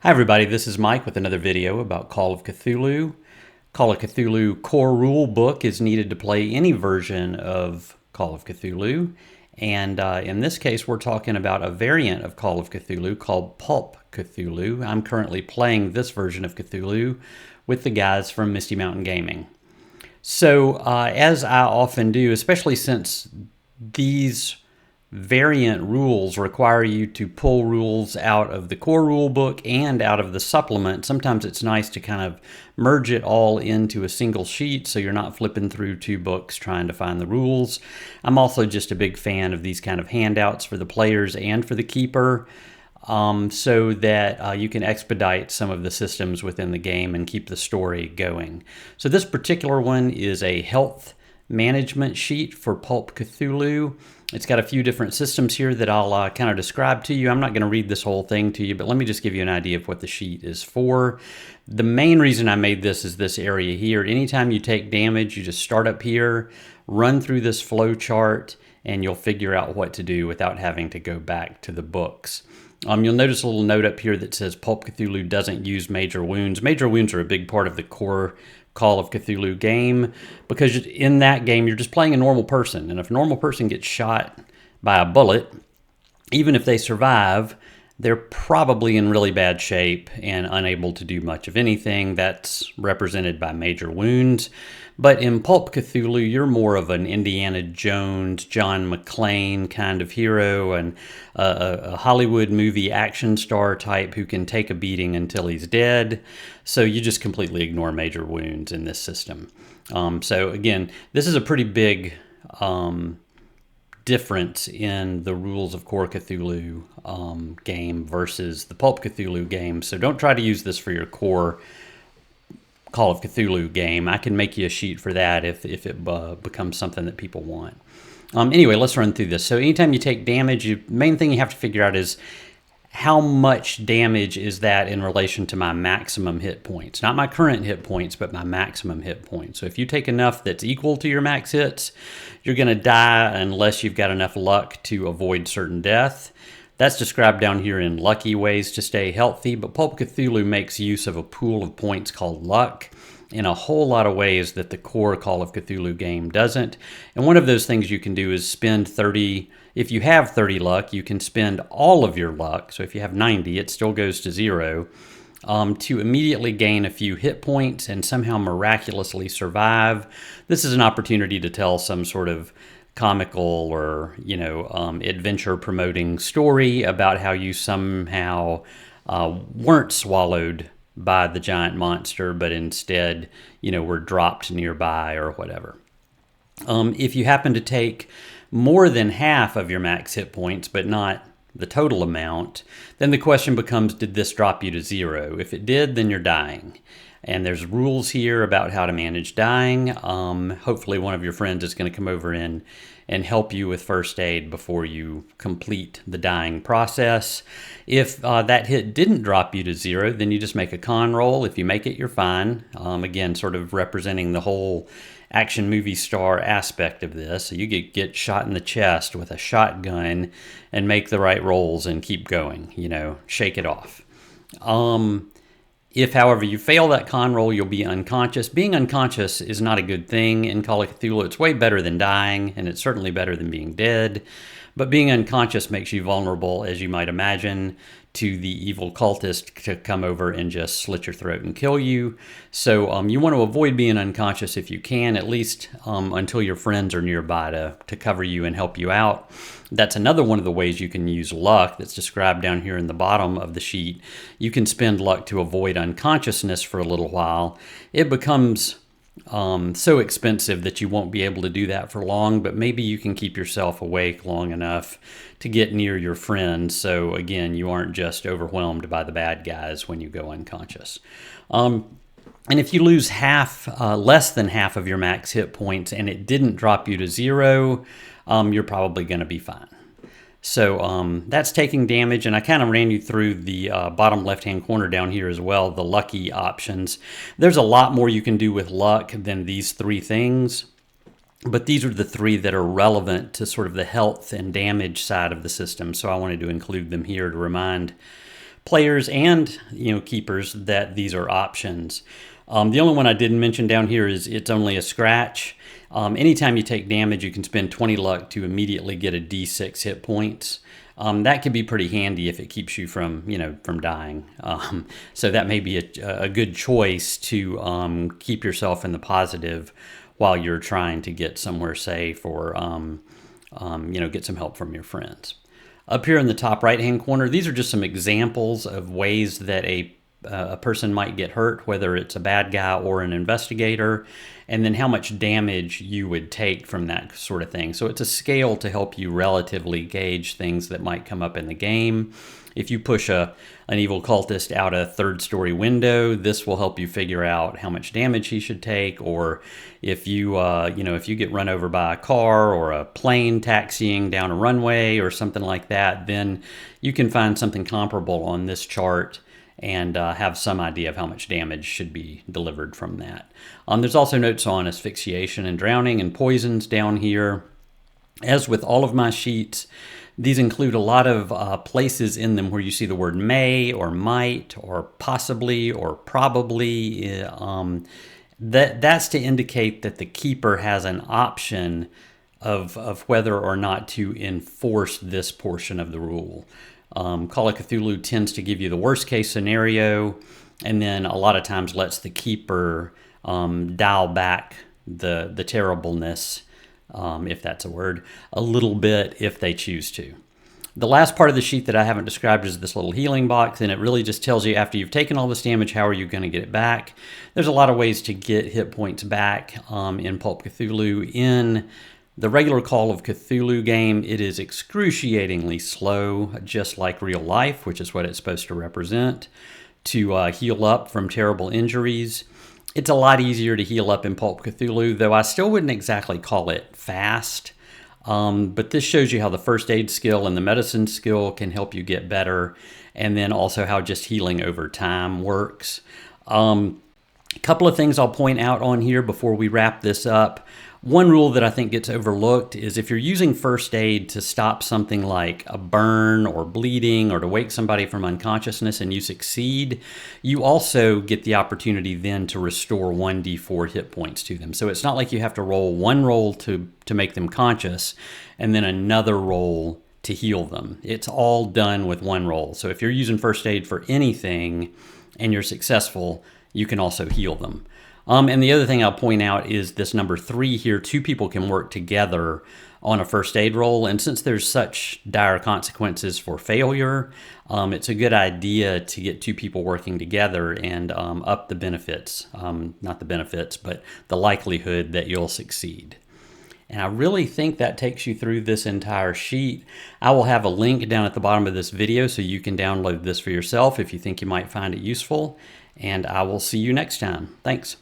Hi everybody, this is Mike with another video about Call of Cthulhu. Call of Cthulhu core rule book is needed to play any version of Call of Cthulhu. And in this case, we're talking about a variant of Call of Cthulhu called Pulp Cthulhu. I'm currently playing this version of Cthulhu with the guys from Misty Mountain Gaming. So as I often do, especially since these variant rules require you to pull rules out of the core rule book and out of the supplement, sometimes it's nice to kind of merge it all into a single sheet so you're not flipping through two books trying to find the rules. I'm also just a big fan of these kind of handouts for the players and for the keeper, so that you can expedite some of the systems within the game and keep the story going. So this particular one is a health management sheet for Pulp Cthulhu. It's got a few different systems here that I'll kind of describe to you. I'm not going to read this whole thing to you, but let me just give you an idea of what the sheet is for. The main reason I made this is this area here. Anytime you take damage, you just start up here, run through this flow chart, and you'll figure out what to do without having to go back to the books. You'll notice a little note up here that says Pulp Cthulhu doesn't use major wounds. Major wounds are a big part of the core Call of Cthulhu game, because in that game you're just playing a normal person, and if a normal person gets shot by a bullet, even if they survive, they're probably in really bad shape and unable to do much of anything. That's represented by major wounds. But in Pulp Cthulhu, you're more of an Indiana Jones, John McClane kind of hero, and a Hollywood movie action star type who can take a beating until he's dead. So you just completely ignore major wounds in this system. So again, this is a pretty big difference in the rules of Core Cthulhu game versus the Pulp Cthulhu game. So don't try to use this for your core Call of Cthulhu game. I can make you a sheet for that if it becomes something that people want. Anyway, let's run through this. So anytime you take damage, the main thing you have to figure out is how much damage is that in relation to my maximum hit points. Not my current hit points, but my maximum hit points. So if you take enough that's equal to your max hits, you're going to die unless you've got enough luck to avoid certain death. That's described down here in lucky ways to stay healthy, but Pulp Cthulhu makes use of a pool of points called luck in a whole lot of ways that the core Call of Cthulhu game doesn't. And one of those things you can do is spend 30, if you have 30 luck, you can spend all of your luck. So if you have 90, it still goes to 0, to immediately gain a few hit points and somehow miraculously survive. This is an opportunity to tell some sort of comical or adventure promoting story about how you somehow weren't swallowed by the giant monster, but instead were dropped nearby or whatever. If you happen to take more than half of your max hit points but not the total amount, then the question becomes, did this drop you to 0? If it did, then you're dying. And there's rules here about how to manage dying. Hopefully one of your friends is going to come over and help you with first aid before you complete the dying process. If that hit didn't drop you to 0, then you just make a con roll. If you make it, you're fine. Again, sort of representing the whole action movie star aspect of this. So you get shot in the chest with a shotgun and make the right rolls and keep going, shake it off. If, however, you fail that con roll, you'll be unconscious. Being unconscious is not a good thing in Call of Cthulhu. It's way better than dying, and it's certainly better than being dead. But being unconscious makes you vulnerable, as you might imagine, to the evil cultist to come over and just slit your throat and kill you. So you want to avoid being unconscious if you can, at least until your friends are nearby to cover you and help you out. That's another one of the ways you can use luck that's described down here in the bottom of the sheet. You can spend luck to avoid unconsciousness for a little while. It becomes so expensive that you won't be able to do that for long, but maybe you can keep yourself awake long enough to get near your friends, so again, you aren't just overwhelmed by the bad guys when you go unconscious. And if you lose less than half of your max hit points and it didn't drop you to 0, you're probably going to be fine. So that's taking damage, and I kind of ran you through the bottom left-hand corner down here as well, the lucky options. There's a lot more you can do with luck than these 3 things, but these are the 3 that are relevant to sort of the health and damage side of the system, so I wanted to include them here to remind players and keepers that these are options. The only one I didn't mention down here is it's only a scratch. Anytime you take damage, you can spend 20 luck to immediately get a D6 hit points. That can be pretty handy if it keeps you from dying. So that may be a good choice to keep yourself in the positive while you're trying to get somewhere safe or get some help from your friends. Up here in the top right-hand corner, these are just some examples of ways that a person might get hurt, whether it's a bad guy or an investigator, and then how much damage you would take from that sort of thing. So it's a scale to help you relatively gauge things that might come up in the game. If you push an evil cultist out a third-story window, this will help you figure out how much damage he should take. Or if you if you get run over by a car or a plane taxiing down a runway or something like that, then you can find something comparable on this chart and have some idea of how much damage should be delivered from that. There's also notes on asphyxiation and drowning and poisons down here. As with all of my sheets, these include a lot of places in them where you see the word may or might or possibly or probably. That's to indicate that the keeper has an option of whether or not to enforce this portion of the rule. Call of Cthulhu tends to give you the worst case scenario, and then a lot of times lets the keeper dial back the terribleness, if that's a word, a little bit if they choose to. The last part of the sheet that I haven't described is this little healing box, and it really just tells you after you've taken all this damage, how are you going to get it back? There's a lot of ways to get hit points back in Pulp Cthulhu. In the regular Call of Cthulhu game, it is excruciatingly slow, just like real life, which is what it's supposed to represent, to heal up from terrible injuries. It's a lot easier to heal up in Pulp Cthulhu, though I still wouldn't exactly call it fast. But this shows you how the first aid skill and the medicine skill can help you get better, and then also how just healing over time works. A couple of things I'll point out on here before we wrap this up. One rule that I think gets overlooked is if you're using first aid to stop something like a burn or bleeding or to wake somebody from unconsciousness and you succeed, you also get the opportunity then to restore 1d4 hit points to them. So it's not like you have to roll one roll to make them conscious and then another roll to heal them. It's all done with one roll. So if you're using first aid for anything and you're successful, you can also heal them. And the other thing I'll point out is this number 3 here. 2 people can work together on a first aid roll. And since there's such dire consequences for failure, it's a good idea to get 2 people working together and up the benefits. Not the benefits, but the likelihood that you'll succeed. And I really think that takes you through this entire sheet. I will have a link down at the bottom of this video so you can download this for yourself if you think you might find it useful. And I will see you next time. Thanks.